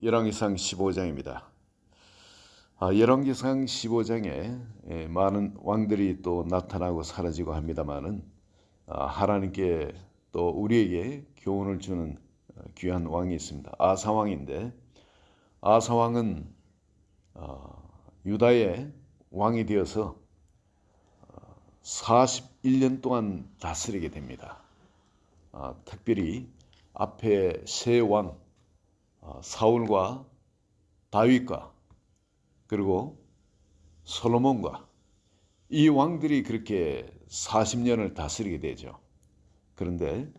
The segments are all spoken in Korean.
열왕기상 15장입니다. 열왕기상 15장에 많은 왕들이 또 나타나고 사라지고 합니다만은 하나님께 또 우리에게 교훈을 주는 귀한 왕이 있습니다. 아사왕인데, 아사왕은 유다의 왕이 되어서 41년 동안 다스리게 됩니다. 특별히 앞에 세 왕, 사울과 다윗과 그리고 솔로몬과 이 왕들이 그렇게 40년을 다스리게 되죠. 그런데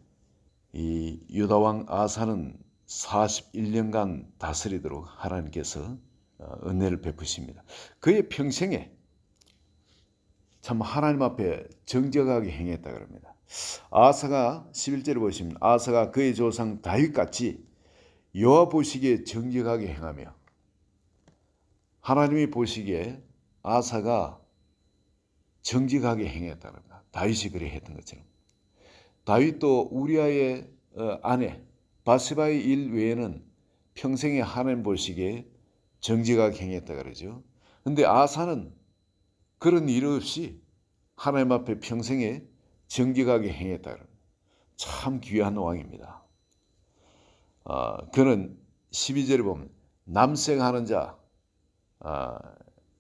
이 유다 왕 아사는 41년간 다스리도록 하나님께서 은혜를 베푸십니다. 그의 평생에 참 하나님 앞에 정직하게 행했다 그럽니다. 아사가 11절을 보시면 아사가 그의 조상 다윗같이 여호와 보시기에 정직하게 행하며, 하나님이 보시기에 아사가 정직하게 행했다는 겁니다. 다윗이 그래 했던 것처럼. 다윗도 우리아의 아내 바세바의 일 외에는 평생에 하나님 보시기에 정직하게 행했다 그러죠. 근데 아사는 그런 일 없이 하나님 앞에 평생에 정직하게 행했다 그럽니다. 참 귀한 왕입니다. 그는 12절에 보면 남색하는 자,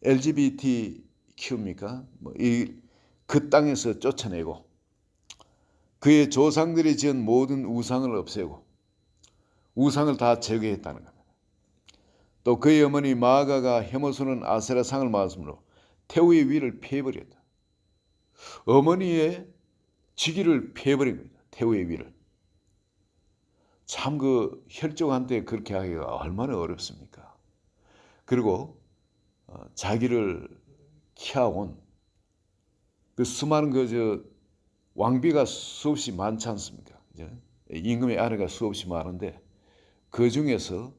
LGBTQ입니까? 그 땅에서 쫓아내고 그의 조상들이 지은 모든 우상을 없애고 우상을 다 제거했다는 겁니다. 또 그의 어머니 마아가가 헤모스는 아세라상을 맞음으로 태우의 위를 패버렸다. 어머니의 직위를 패버린 겁니다. 태우의 위를. 참 그 혈족한테 그렇게 하기가 얼마나 어렵습니까? 그리고 자기를 키워온 그 수많은 왕비가 수없이 많지 않습니까? 임금의 아내가 수없이 많은데 그 중에서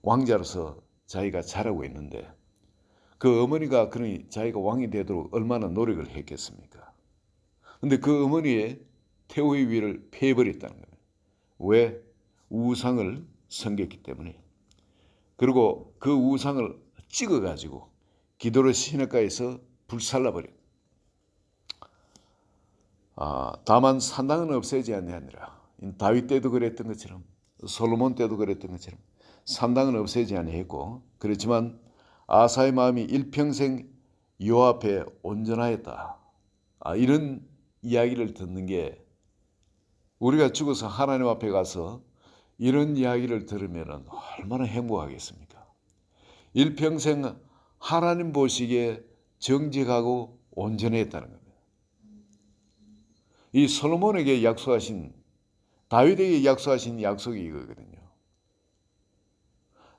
왕자로서 자기가 자라고 있는데 그 어머니가 그러니 자기가 왕이 되도록 얼마나 노력을 했겠습니까? 근데 그 어머니의 태우의 위를 패버렸다는 거예요. 왜? 우상을 섬겼기 때문에. 그리고 그 우상을 찍어가지고 기도로 시내가에서 불살라버렸다. 다만 산당은 없애지 아니하니라. 다윗 때도 그랬던 것처럼 솔로몬 때도 그랬던 것처럼 산당은 없애지 아니했고, 그렇지만 아사의 마음이 일평생 여호와 앞에 온전하였다. 이런 이야기를 듣는 게, 우리가 죽어서 하나님 앞에 가서 이런 이야기를 들으면 얼마나 행복하겠습니까? 일평생 하나님 보시기에 정직하고 온전했다는 겁니다. 이 솔로몬에게 약속하신, 다윗에게 약속하신 약속이 이거거든요.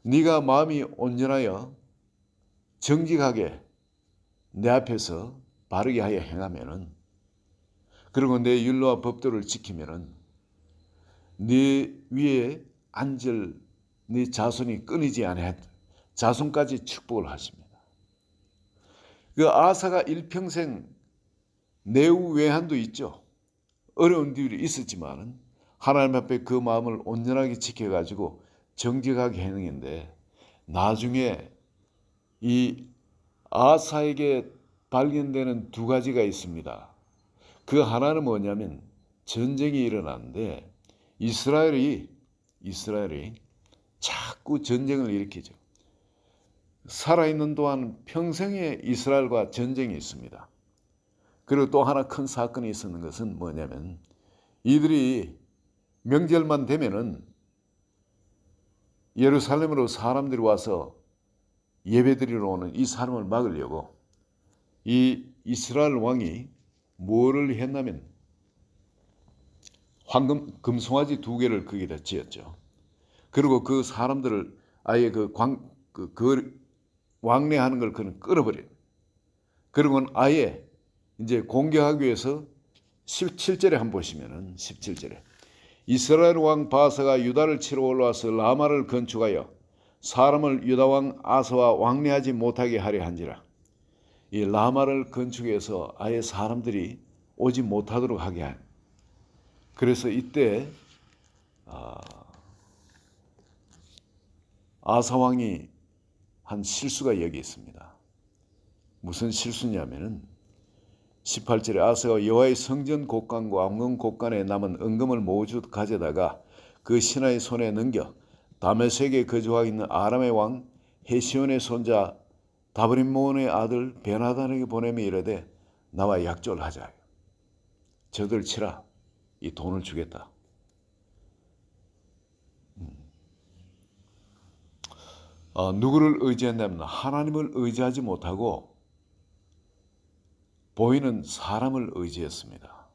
네가 마음이 온전하여 정직하게 내 앞에서 바르게 하여 행하면은, 그리고 내 율로와 법도를 지키면은 네 위에 앉을 네 자손이 끊이지 아니하였다. 자손까지 축복을 하십니다. 그 아사가 일평생 내후 외환도 있죠. 어려운 일이 있었지만은 하나님 앞에 그 마음을 온전하게 지켜가지고 정직하게 행했는데, 나중에 이 아사에게 발견되는 두 가지가 있습니다. 그 하나는 뭐냐면 전쟁이 일어나는데 이스라엘이 자꾸 전쟁을 일으키죠. 살아있는 동안 평생에 이스라엘과 전쟁이 있습니다. 그리고 또 하나 큰 사건이 있었는 것은 뭐냐면, 이들이 명절만 되면은 예루살렘으로 사람들이 와서 예배드리러 오는 이 사람을 막으려고 이 이스라엘 왕이 뭐를 했냐면 금송아지 2개를 거기다 지었죠. 그리고 그 사람들을 아예 그 왕래하는 걸 그는 끊어버려요. 그리고는 아예 이제 공격하기 위해서 17절에 한번 보시면은 17절에 이스라엘 왕 바사가 유다를 치러 올라와서 라마를 건축하여 사람을 유다 왕 아사와 왕래하지 못하게 하려 한지라. 이 라마를 건축해서 아예 사람들이 오지 못하도록 하게 한. 그래서 이때 아사 왕이 한 실수가 여기 있습니다. 무슨 실수냐면은 18절에 아사가 여호와의 성전 곳간과 왕궁 곳간에 남은 은금을 모두 가져다가 그 신하의 손에 넘겨 다메섹에 거주하고 있는 아람의 왕 헤시온의 손자 다브림몬의 아들 베나단에게 보내며 이르되 나와 약조를 하자. 저들 치라. 이 돈을 주겠다. 누구를 의지한다면 하나님을 의지하지 못하고 보이는 사람을 의지했습니다.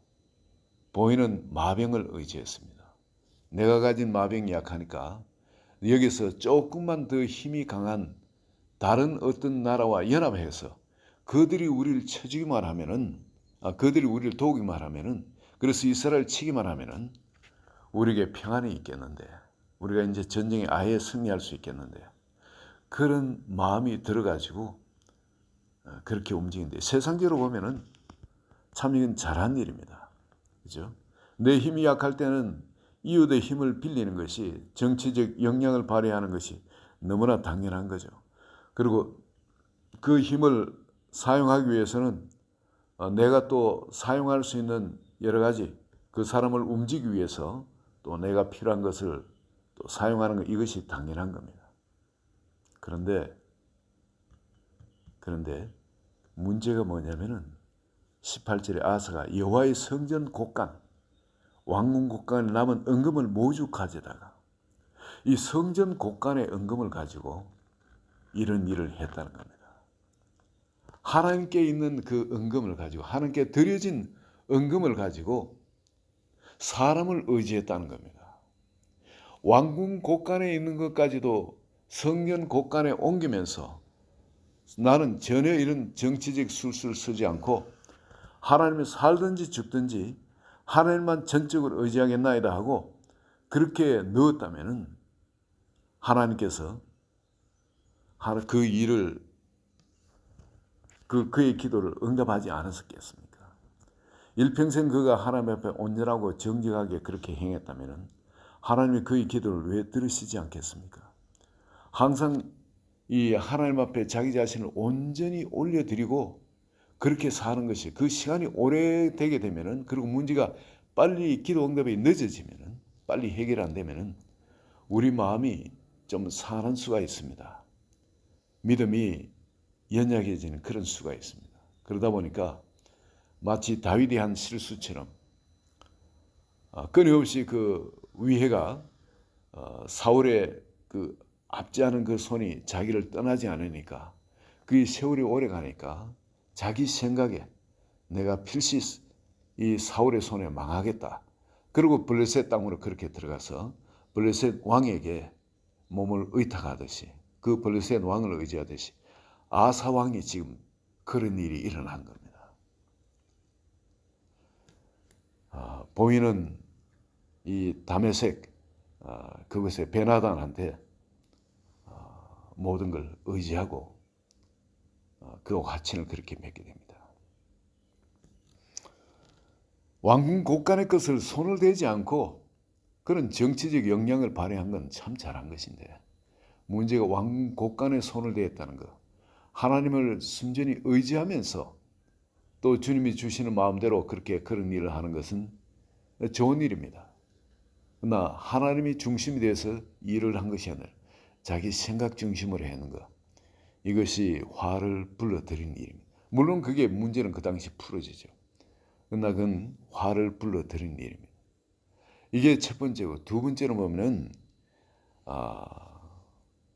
보이는 마병을 의지했습니다. 내가 가진 마병이 약하니까 여기서 조금만 더 힘이 강한 다른 어떤 나라와 연합해서 그들이 우리를 쳐주기만 하면은, 그들이 우리를 도우기만 하면은, 그래서 이스라엘 치기만 하면은 우리에게 평안이 있겠는데, 우리가 이제 전쟁에 아예 승리할 수 있겠는데, 그런 마음이 들어가지고 그렇게 움직이는데, 세상적으로 보면은 참 이건 잘한 일입니다. 그죠? 내 힘이 약할 때는 이웃의 힘을 빌리는 것이, 정치적 역량을 발휘하는 것이 너무나 당연한 거죠. 그리고 그 힘을 사용하기 위해서는 내가 또 사용할 수 있는 여러 가지 그 사람을 움직이기 위해서 또 내가 필요한 것을 또 사용하는 것, 이것이 당연한 겁니다. 그런데 문제가 뭐냐면은 18절에 아사가 여호와의 성전 곳간, 왕궁 곳간에 남은 은금을 모두 가져다가, 이 성전 곳간의 은금을 가지고 이런 일을 했다는 겁니다. 하나님께 있는 그 은금을 가지고, 하나님께 드려진 은금을 가지고 사람을 의지했다는 겁니다. 왕궁 곳간에 있는 것까지도 성전 곳간에 옮기면서 나는 전혀 이런 정치적 술수를 쓰지 않고 하나님을 살든지 죽든지 하나님만 전적으로 의지하겠나이다 하고 그렇게 넣었다면은 하나님께서 그 일을, 그의 기도를 응답하지 않았겠습니까? 일평생 그가 하나님 앞에 온전하고 정직하게 그렇게 행했다면은 하나님이 그의 기도를 왜 들으시지 않겠습니까? 항상 이 하나님 앞에 자기 자신을 온전히 올려드리고 그렇게 사는 것이, 그 시간이 오래되게 되면은, 그리고 문제가 빨리 기도 응답이 늦어지면은, 빨리 해결 안 되면은 우리 마음이 좀 상할 수가 있습니다. 믿음이 연약해지는 그런 수가 있습니다. 그러다 보니까 마치 다윗이 한 실수처럼 끊임없이 그 위해가 사울의 그 압제하는 그 손이 자기를 떠나지 않으니까, 그 세월이 오래 가니까 자기 생각에 내가 필시 이 사울의 손에 망하겠다. 그리고 블레셋 땅으로 그렇게 들어가서 블레셋 왕에게 몸을 의탁하듯이, 그 블레셋 왕을 의지하듯이 아사 왕이 지금 그런 일이 일어난 겁니다. 보이는 이 다메섹, 그것의 베나단한테 모든 걸 의지하고 그 화친을 그렇게 맺게 됩니다. 왕궁 곳간의 것을 손을 대지 않고 그런 정치적 역량을 발휘한 건 참 잘한 것인데, 문제가 왕궁 곳간에 손을 대었다는 것, 하나님을 순전히 의지하면서 또 주님이 주시는 마음대로 그렇게 그런 일을 하는 것은 좋은 일입니다. 그러나 하나님이 중심이 돼서 일을 한 것이 아니라 자기 생각 중심으로 하는 것, 이것이 화를 불러들이는 일입니다. 물론 그게 문제는 그 당시 풀어지죠. 그러나 그건 화를 불러들이는 일입니다. 이게 첫 번째고, 두 번째로 보면은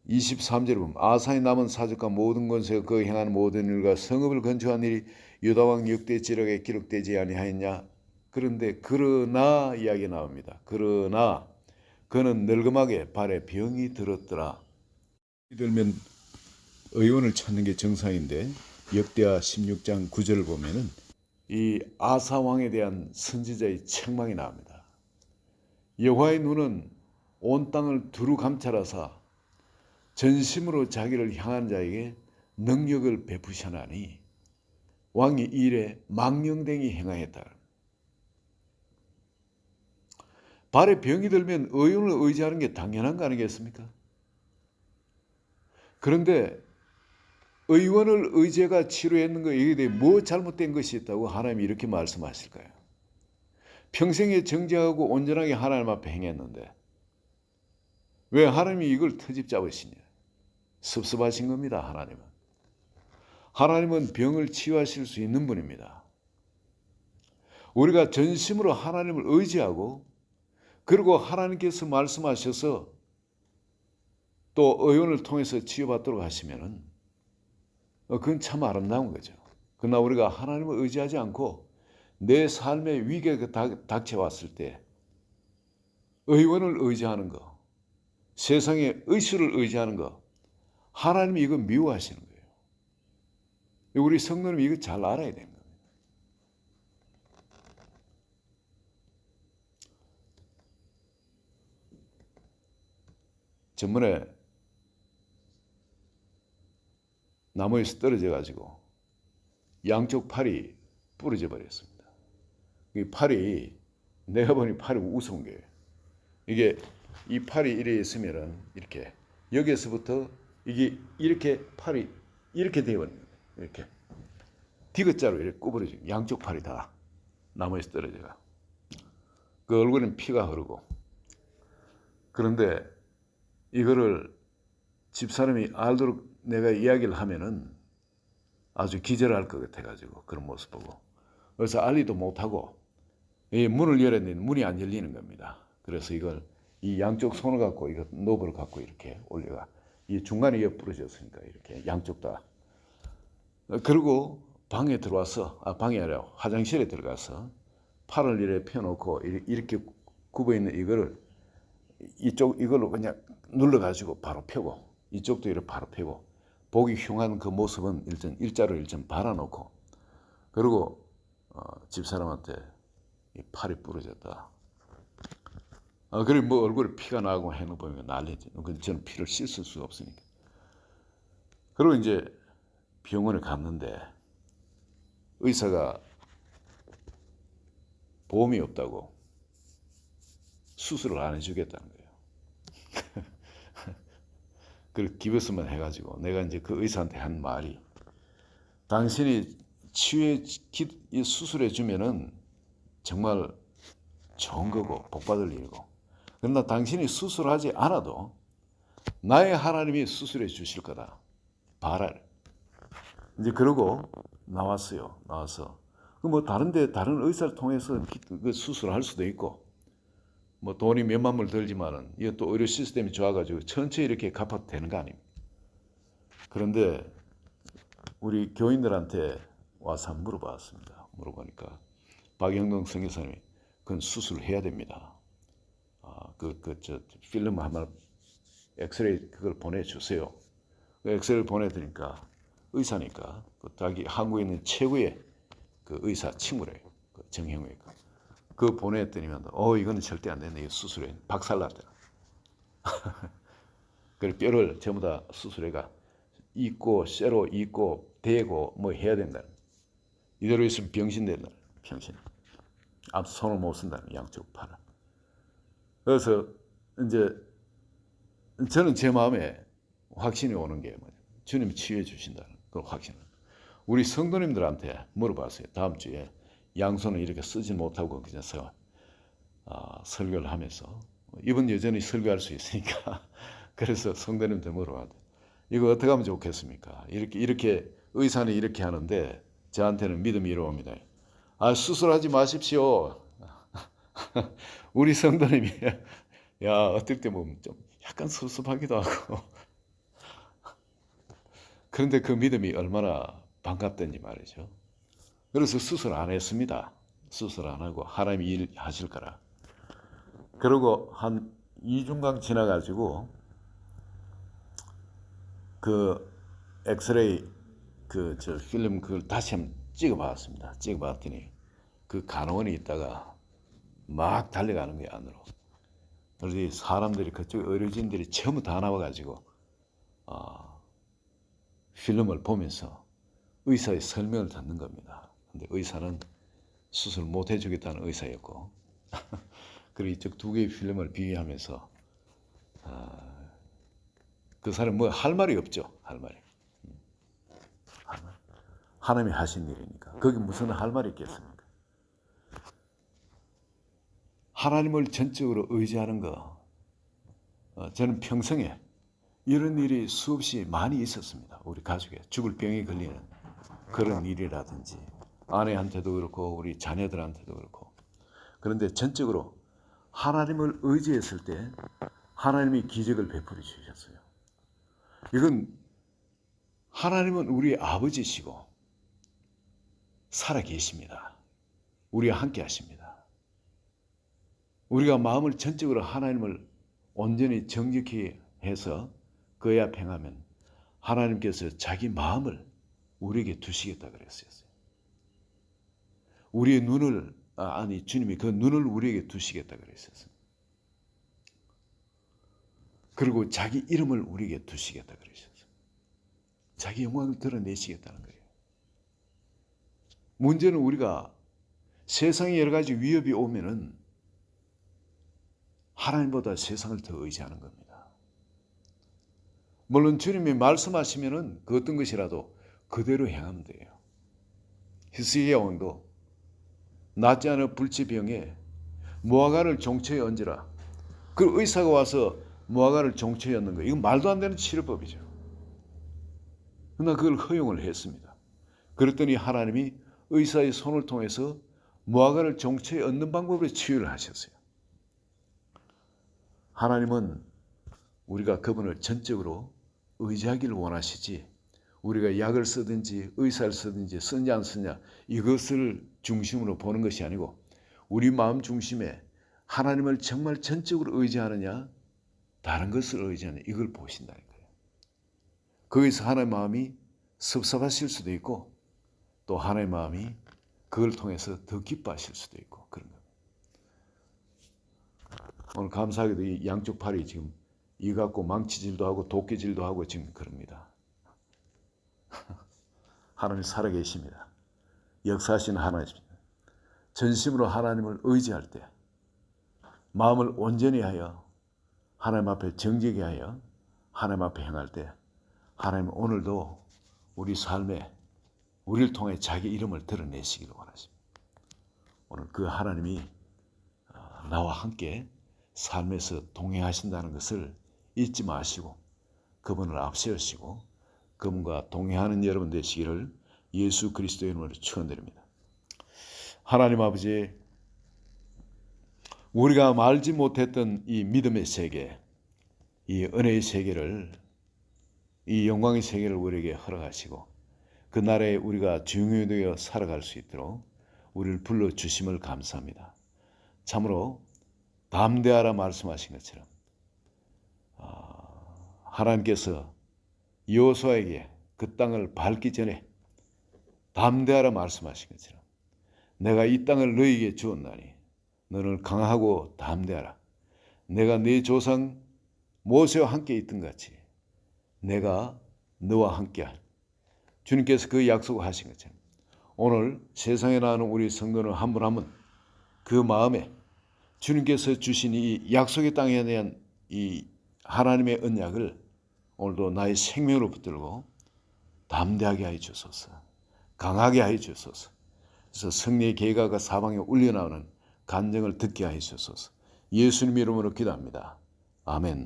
23절에 보면 아사의 남은 사적과 모든 권세가 그 행한 모든 일과 성읍을 건축한 일이 유다왕 역대 지력에 기록되지 아니하였냐. 그런데 그러나 이야기 나옵니다. 그러나 그는 늙음하게 발에 병이 들었더라. 들면 의원을 찾는 게 정상인데, 역대하 16장 9절을 보면은 이 아사 왕에 대한 선지자의 책망이 나옵니다. 여호와의 눈은 온 땅을 두루 감찰하사 전심으로 자기를 향한 자에게 능력을 베푸시나니 왕이 이 일에 망령되이 행하였다. 발에 병이 들면 의원을 의지하는 게 당연한 거 아니겠습니까? 그런데 의원을 의제가 치료했는 거 이게 대해 뭐 잘못된 것이 있다고 하나님이 이렇게 말씀하실까요? 평생에 정직하고 온전하게 하나님 앞에 행했는데 왜 하나님이 이걸 트집 잡으시냐? 섭섭하신 겁니다. 하나님은. 하나님은 병을 치유하실 수 있는 분입니다. 우리가 전심으로 하나님을 의지하고 그리고 하나님께서 말씀하셔서 또 의원을 통해서 치유받도록 하시면은 그건 참 아름다운 거죠. 그러나 우리가 하나님을 의지하지 않고 내 삶의 위기가 닥쳐왔을 때 의원을 의지하는 거, 세상의 의술을 의지하는 거, 하나님이 이거 미워하시는 거예요. 우리 성도님이 이거 잘 알아야 되는 거예요. 전번에 나무에서 떨어져 가지고 양쪽 팔이 부러져 버렸습니다. 이 팔이 내가 보니 팔이 우스운 거예요. 이게 이 팔이 이래 있으면은 이렇게 여기에서부터 이게 이렇게 팔이 이렇게 되어버린 거예요. 이렇게 디귿자로 이렇게 구부러지고 양쪽 팔이 다 나무에서 떨어져가. 그 얼굴엔 피가 흐르고. 그런데 이거를 집사람이 알도록 내가 이야기를 하면은 아주 기절할 것 같아가지고 그런 모습 보고. 그래서 알리도 못하고 이 문을 열었는데 문이 안 열리는 겁니다. 그래서 이걸 이 양쪽 손을 갖고 이거 노브를 갖고 이렇게 올려가 이 중간에 이어 부러졌으니까 이렇게 양쪽 다. 그리고 방에 들어와서 방이 아니라 화장실에 들어가서 팔을 이렇게 펴놓고 이렇게 굽어 있는 이거를 이쪽 이걸로 그냥 눌러가지고 바로 펴고 이쪽도 이렇게 바로 펴고 보기 흉한 그 모습은 일자로 발아놓고 그리고 집사람한테 이 팔이 부러졌다. 그래 뭐 얼굴에 피가 나고 해놓고 보면 난리지. 저는 피를 씻을 수가 없으니까. 그리고 이제 병원에 갔는데 의사가 보험이 없다고 수술을 안 해주겠다는 거예요. 그리고 기부스만 해가지고 내가 이제 그 의사한테 한 말이 당신이 수술해 주면은 정말 좋은 거고 복받을 일이고 그러나 당신이 수술하지 않아도 나의 하나님이 수술해 주실 거다. 봐라. 이제 그러고 나왔어요. 나와서 뭐 다른 의사를 통해서 그 수술할 수도 있고 뭐 돈이 몇만 불 들지만은 이게 또 의료 시스템이 좋아가지고 천천히 이렇게 갚아도 되는 거 아닙니까? 그런데 우리 교인들한테 와서 한번 물어봤습니다. 물어보니까 박영동 선교사님이 그건 수술을 해야 됩니다. 필름 하나 엑스레이 그걸 보내주세요. 그 엑스레이를 보내드리니까 의사니까 자기 한국에 있는 최고의 그 의사 친구래요. 그 정형외과. 그거 보냈더니만 이거는 절대 안 된다. 이거 수술해. 박살났다. 그 뼈를 전부 다 수술해가 입고 쇠로 입고 대고 뭐 해야 된다. 이대로 있으면 병신 된다. 병신. 아무 손을 못 쓴다. 양쪽 팔을. 그래서 이제 저는 제 마음에 확신이 오는 게 뭐냐. 주님이 치유해 주신다는 그 확신. 우리 성도님들한테 물어봤어요. 다음 주에 양손을 이렇게 쓰지 못하고 그냥 설교를 하면서 이분 여전히 설교할 수 있으니까 그래서 성도님들 물어봤는데 이거 어떻게 하면 좋겠습니까? 이렇게 의사는 이렇게 하는데 저한테는 믿음이 이러옵니다. 수술하지 마십시오. 우리 성도님이 어떨 때 보면 좀 약간 섭섭하기도 하고 그런데 그 믿음이 얼마나 반갑던지 말이죠. 그래서 수술 안 했습니다. 수술 안 하고 하나님이 일 하실 거라. 그리고 한 2주간 지나가지고 그 엑스레이 필름 그걸 다시 한번 찍어봤습니다. 찍어봤더니 그 간호원이 있다가 막 달려가는 거예요 안으로. 그래서 사람들이 그쪽 의료진들이 전부 다 나와가지고 필름을 보면서 의사의 설명을 듣는 겁니다. 근데 의사는 수술 못 해주겠다는 의사였고 그리고 이쪽 두 개의 필름을 비교하면서 그 사람 뭐 할 말이 없죠. 할 말이. 하나님이 하신 일이니까. 거기 무슨 할 말이 있겠습니까? 하나님을 전적으로 의지하는 거, 저는 평생에 이런 일이 수없이 많이 있었습니다. 우리 가족에 죽을 병에 걸리는 그런 일이라든지 아내한테도 그렇고 우리 자녀들한테도 그렇고. 그런데 전적으로 하나님을 의지했을 때 하나님이 기적을 베풀어 주셨어요. 이건 하나님은 우리 아버지시고 살아 계십니다. 우리와 함께 하십니다. 우리가 마음을 전적으로 하나님을 온전히 정직히 해서 그의 앞에 행하면 하나님께서 자기 마음을 우리에게 두시겠다 그랬어요. 우리의 눈을 주님이 그 눈을 우리에게 두시겠다 그랬었어요. 그리고 자기 이름을 우리에게 두시겠다 그러셨어요. 자기 영광을 드러내시겠다는 거예요. 문제는 우리가 세상에 여러 가지 위협이 오면은 하나님보다 세상을 더 의지하는 겁니다. 물론 주님이 말씀하시면은 그 어떤 것이라도 그대로 행하면 돼요. 히스기야 왕도 낫지 않은 불치병에 무화과를 종처에 얹으라. 그 의사가 와서 무화과를 종처에 얹는 거예요. 이건 말도 안 되는 치료법이죠. 그러나 그걸 허용을 했습니다. 그랬더니 하나님이 의사의 손을 통해서 무화과를 종처에 얹는 방법으로 치유를 하셨어요. 하나님은 우리가 그분을 전적으로 의지하기를 원하시지, 우리가 약을 쓰든지 의사를 쓰든지 쓰냐 안 쓰냐 이것을 중심으로 보는 것이 아니고 우리 마음 중심에 하나님을 정말 전적으로 의지하느냐 다른 것을 의지하느냐 이걸 보신다는 거예요. 거기서 하나님의 마음이 섭섭하실 수도 있고 또 하나님의 마음이 그걸 통해서 더 기뻐하실 수도 있고 그런 겁니다. 오늘 감사하게도 이 양쪽 팔이 지금 이 갖고 망치질도 하고 도끼질도 하고 지금 그럽니다. 하나님 살아계십니다. 역사하시는 하나님입니다. 전심으로 하나님을 의지할 때 마음을 온전히 하여 하나님 앞에 정직히 하여 하나님 앞에 행할 때 하나님 오늘도 우리 삶에 우리를 통해 자기 이름을 드러내시기를 원하십니다. 오늘 그 하나님이 나와 함께 삶에서 동행하신다는 것을 잊지 마시고 그분을 앞세우시고 그분과 동행하는 여러분 되시기를 예수 그리스도의 이름으로 축원드립니다. 하나님 아버지, 우리가 말지 못했던 이 믿음의 세계, 이 은혜의 세계를, 이 영광의 세계를 우리에게 허락하시고 그 나라에 우리가 주인공이 되어 살아갈 수 있도록 우리를 불러주심을 감사합니다. 참으로 담대하라 말씀하신 것처럼 하나님께서 여호수아에게 그 땅을 밟기 전에 담대하라 말씀하신 것처럼 내가 이 땅을 너희에게 주었나니 너는 강하고 담대하라. 내가 네 조상 모세와 함께 있던 같이 내가 너와 함께하리. 주님께서 그 약속을 하신 것처럼 오늘 세상에 나오는 우리 성도는 한 분 한 분 그 마음에 주님께서 주신 이 약속의 땅에 대한 이 하나님의 언약을 오늘도 나의 생명으로 붙들고 담대하게 하여 주소서. 강하게 하여 주소서. 그래서 승리의 계가가 사방에 울려나오는 간증을 듣게 하여 주소서. 예수님 이름으로 기도합니다. 아멘.